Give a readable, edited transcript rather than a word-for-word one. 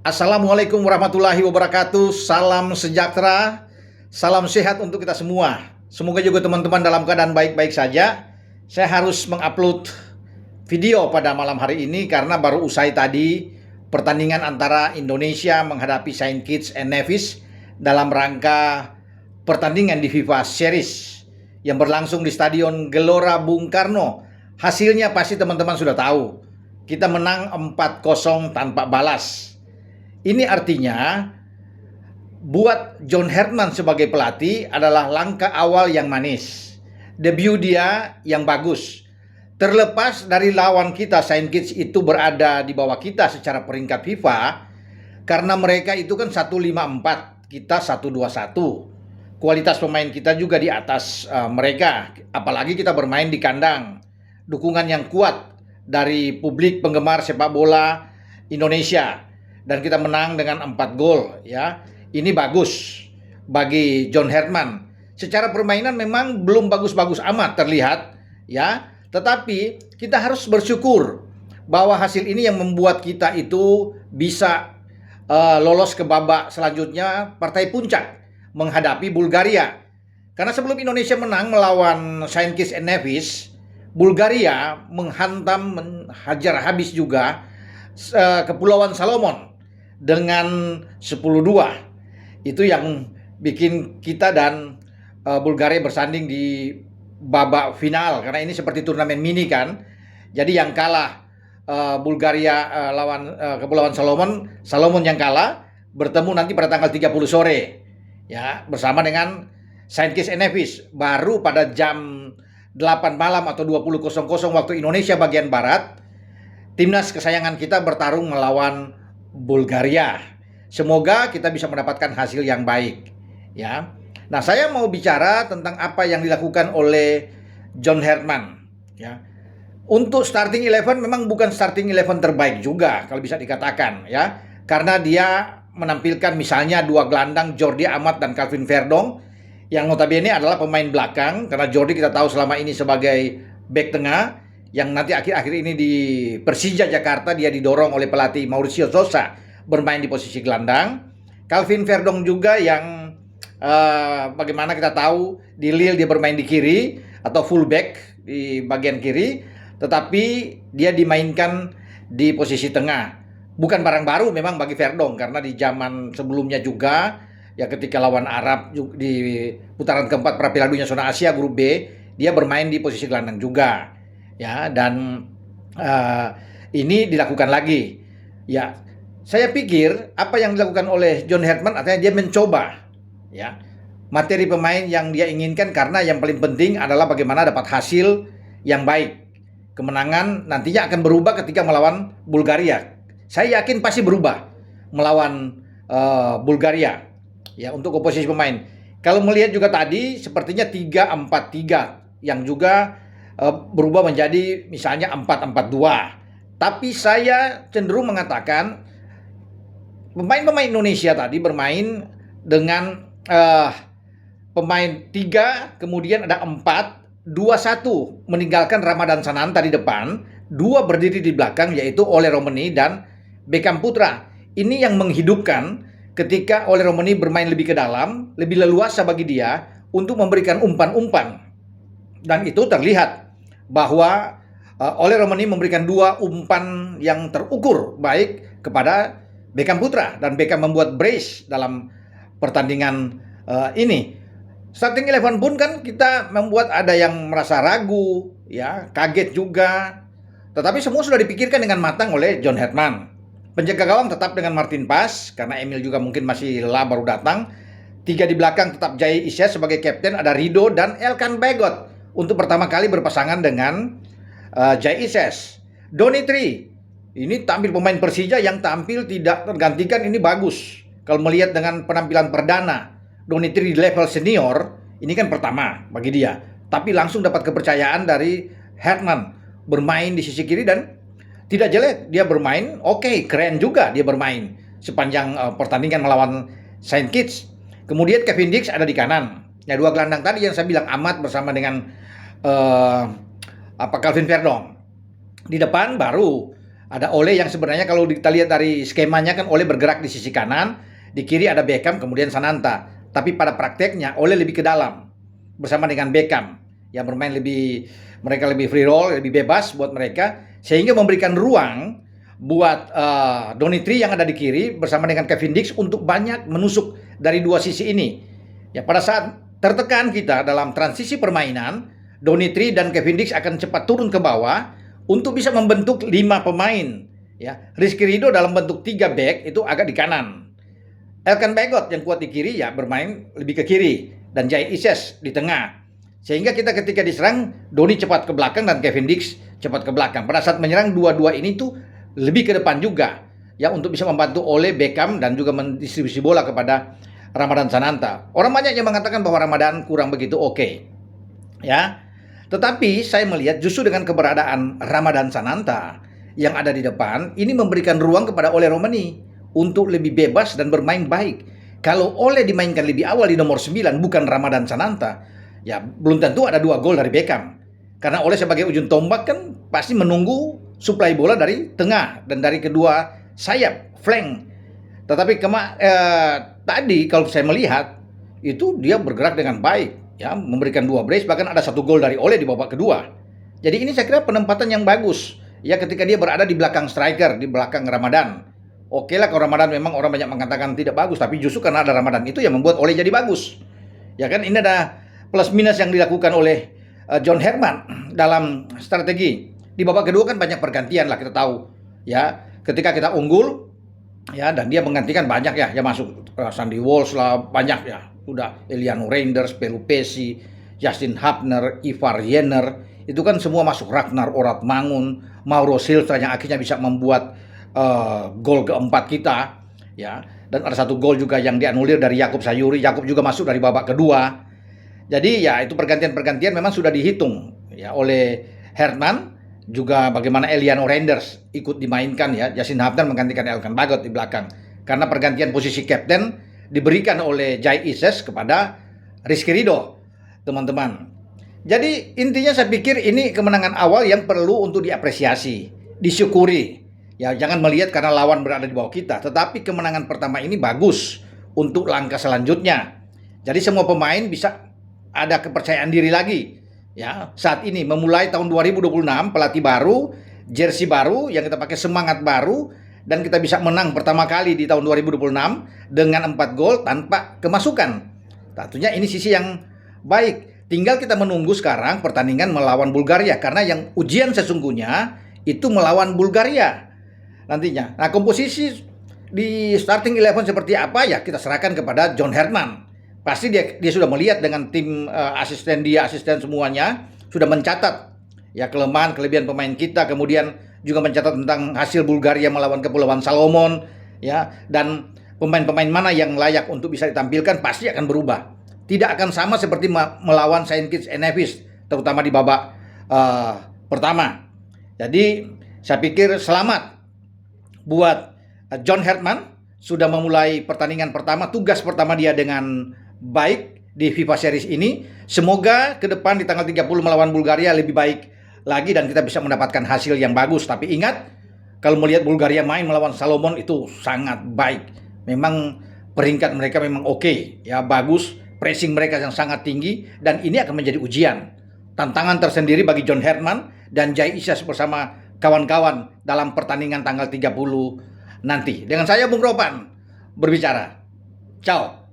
Assalamualaikum warahmatullahi wabarakatuh. Salam sejahtera, salam sehat untuk kita semua. Semoga juga teman-teman dalam keadaan baik-baik saja. Saya harus mengupload video pada malam hari ini karena baru usai tadi pertandingan antara Indonesia menghadapi Saint Kitts and Nevis dalam rangka pertandingan di FIFA Series yang berlangsung di Stadion Gelora Bung Karno. Hasilnya pasti teman-teman sudah tahu. Kita menang 4-0 tanpa balas. Ini artinya buat John Herdman sebagai pelatih adalah langkah awal yang manis. Debut dia yang bagus. Terlepas dari lawan kita Saint Kitts itu berada di bawah kita secara peringkat FIFA, karena mereka itu kan 154, kita 121. Kualitas pemain kita juga di atas mereka, apalagi kita bermain di kandang. Dukungan yang kuat dari publik penggemar sepak bola Indonesia. Dan kita menang dengan 4 gol, ya. Ini bagus bagi John Herdman. Secara permainan memang belum bagus-bagus amat terlihat, ya. Tetapi kita harus bersyukur bahwa hasil ini yang membuat kita itu bisa lolos ke babak selanjutnya, partai puncak menghadapi Bulgaria. Karena sebelum Indonesia menang melawan Saint Kitts and Nevis, Bulgaria menghajar habis juga Kepulauan Solomon dengan 10-2. Itu yang bikin kita dan Bulgaria bersanding di babak final, karena ini seperti turnamen mini kan. Jadi yang kalah Bulgaria lawan Kepulauan Solomon yang kalah bertemu nanti pada tanggal 30 sore ya, bersama dengan Saint Kitts and Nevis baru pada jam 8 malam atau 20.00 waktu Indonesia bagian barat. Timnas kesayangan kita bertarung melawan Bulgaria. Semoga kita bisa mendapatkan hasil yang baik, ya. Nah, saya mau bicara tentang apa yang dilakukan oleh John Herdman, ya. Untuk starting 11 memang bukan starting 11 terbaik juga kalau bisa dikatakan, ya. Karena dia menampilkan misalnya dua gelandang, Jordi Amat dan Calvin Verdong, yang notabene adalah pemain belakang, karena Jordi kita tahu selama ini sebagai bek tengah, yang nanti akhir-akhir ini di Persija Jakarta dia didorong oleh pelatih Mauricio Sosa bermain di posisi gelandang. Calvin Verdong juga yang bagaimana kita tahu di Lille dia bermain di kiri atau fullback di bagian kiri, tetapi dia dimainkan di posisi tengah. Bukan barang baru memang bagi Verdong, karena di zaman sebelumnya juga ya ketika lawan Arab di putaran keempat pra Piala Dunia Zona Asia grup B, dia bermain di posisi gelandang juga. Ya, dan ini dilakukan lagi. Ya, saya pikir apa yang dilakukan oleh John Herdman artinya dia mencoba, ya, materi pemain yang dia inginkan, karena yang paling penting adalah bagaimana dapat hasil yang baik. Kemenangan nantinya akan berubah ketika melawan Bulgaria. Saya yakin pasti berubah melawan Bulgaria, ya, untuk komposisi pemain. Kalau melihat juga tadi sepertinya 3-4-3 yang juga berubah menjadi misalnya 4-4-2. Tapi saya cenderung mengatakan pemain-pemain Indonesia tadi bermain dengan pemain 3, kemudian ada 4-2-1, meninggalkan Ramadan Sananta di depan, 2 berdiri di belakang yaitu Ole Romeni dan Beckham Putra. Ini yang menghidupkan ketika Ole Romeni bermain lebih ke dalam, lebih leluasa bagi dia untuk memberikan umpan-umpan. Dan itu terlihat bahwa Ole Romeni memberikan 2 umpan yang terukur baik kepada Beckham Putra, dan Beckham membuat brace dalam pertandingan ini. Starting 11 pun kan kita membuat ada yang merasa ragu, ya, kaget juga. Tetapi semua sudah dipikirkan dengan matang oleh John Herdman. Penjaga gawang tetap dengan Martin Pas, karena Emil juga mungkin masih lelah baru datang. 3 di belakang tetap Jai Isyes sebagai kapten, ada Rido dan Elkan Bagot untuk pertama kali berpasangan dengan Jai Isyes. Donitri, ini tampil pemain Persija yang tampil tidak tergantikan, ini bagus. Kalau melihat dengan penampilan perdana Donitri di level senior, ini kan pertama bagi dia. Tapi langsung dapat kepercayaan dari Herdman bermain di sisi kiri dan tidak jelek dia bermain. Oke, keren juga dia bermain sepanjang pertandingan melawan Saint Kitts. Kemudian Kevin Dix ada di kanan. Ya, 2 gelandang tadi yang saya bilang, Amat bersama dengan Calvin Verdong. Di depan baru Ada Ole yang sebenarnya kalau kita lihat dari skemanya kan Ole bergerak di sisi kanan, di kiri ada Beckham, kemudian Sananta. Tapi pada prakteknya Ole lebih ke dalam bersama dengan Beckham yang bermain mereka lebih free roll, lebih bebas buat mereka, sehingga memberikan ruang buat Donny yang ada di kiri bersama dengan Kevin Dix untuk banyak menusuk dari dua sisi ini. Ya, pada saat tertekan kita dalam transisi permainan, Donny dan Kevin Dix akan cepat turun ke bawah untuk bisa membentuk 5 pemain. Ya, Rizky Ridho dalam bentuk 3 back itu agak di kanan. Elkan Bagot yang kuat di kiri ya bermain lebih ke kiri, dan Jai Ises di tengah. Sehingga kita ketika diserang, Donny cepat ke belakang dan Kevin Dix cepat ke belakang. Pada saat menyerang, dua-dua ini tuh lebih ke depan juga ya untuk bisa membantu Ole, Beckham, dan juga mendistribusi bola kepada Ramadhan Sananta. Orang banyak yang mengatakan bahwa Ramadhan kurang begitu oke. Ya. Tetapi saya melihat justru dengan keberadaan Ramadhan Sananta yang ada di depan, ini memberikan ruang kepada Ole Romani untuk lebih bebas dan bermain baik. Kalau Ole dimainkan lebih awal di nomor 9 bukan Ramadhan Sananta, ya belum tentu ada 2 gol dari Beckham. Karena Ole sebagai ujung tombak kan pasti menunggu suplai bola dari tengah dan dari kedua sayap, flank. Tetapi tadi kalau saya melihat itu dia bergerak dengan baik, ya memberikan 2 brace, bahkan ada 1 gol dari Ole di babak kedua. Jadi ini saya kira penempatan yang bagus ya ketika dia berada di belakang striker, di belakang Ramadhan. Oke lah kalau Ramadhan memang orang banyak mengatakan tidak bagus, tapi justru karena ada Ramadhan itu yang membuat Ole jadi bagus. Ya kan, ini ada plus minus yang dilakukan oleh John Herman dalam strategi. Di babak kedua kan banyak pergantian lah, kita tahu. Ya, ketika kita unggul ya, dan dia menggantikan banyak ya, masuk Sandy Walsh lah, banyak ya, udah Eliano Reinders, Pelupesi, Justin Hapner, Ivar Jenner, itu kan semua masuk. Ragnar Oratmangun, Mauro Silva yang akhirnya bisa membuat gol keempat kita ya, dan ada 1 gol juga yang dianulir dari Jakub Sayuri. Jakub juga masuk dari babak kedua. Jadi ya itu pergantian-pergantian memang sudah dihitung ya oleh Herman. Juga bagaimana Eliano Reinders ikut dimainkan ya, Justin Hapner menggantikan Elkan Bagot di belakang. Karena pergantian posisi kapten diberikan oleh Jai Ises kepada Rizky Ridho, teman-teman. Jadi intinya saya pikir ini kemenangan awal yang perlu untuk diapresiasi, disyukuri. Ya, jangan melihat karena lawan berada di bawah kita, tetapi kemenangan pertama ini bagus untuk langkah selanjutnya. Jadi semua pemain bisa ada kepercayaan diri lagi. Ya, saat ini memulai tahun 2026, pelatih baru, jersey baru yang kita pakai, semangat baru, dan kita bisa menang pertama kali di tahun 2026 dengan 4 gol tanpa kemasukan. Tentunya ini sisi yang baik. Tinggal kita menunggu sekarang pertandingan melawan Bulgaria, karena yang ujian sesungguhnya itu melawan Bulgaria nantinya. Nah, komposisi di starting 11 seperti apa ya kita serahkan kepada John Herman. Pasti dia sudah melihat dengan tim asisten semuanya, sudah mencatat ya kelemahan kelebihan pemain kita, kemudian juga mencatat tentang hasil Bulgaria melawan Kepulauan Salomon ya, dan pemain-pemain mana yang layak untuk bisa ditampilkan pasti akan berubah. Tidak akan sama seperti melawan Saint Kitts and Nevis, terutama di babak pertama. Jadi saya pikir selamat buat John Herman sudah memulai pertandingan pertama, tugas pertama dia dengan baik di FIFA Series ini. Semoga ke depan di tanggal 30 melawan Bulgaria lebih baik lagi dan kita bisa mendapatkan hasil yang bagus. Tapi ingat, kalau melihat Bulgaria main melawan Salomon itu sangat baik. Memang peringkat mereka memang oke, ya bagus, pressing mereka yang sangat tinggi, dan ini akan menjadi ujian, tantangan tersendiri bagi John Herman dan Jai Isyas bersama kawan-kawan dalam pertandingan tanggal 30 nanti. Dengan saya Bung Ropan berbicara. Ciao.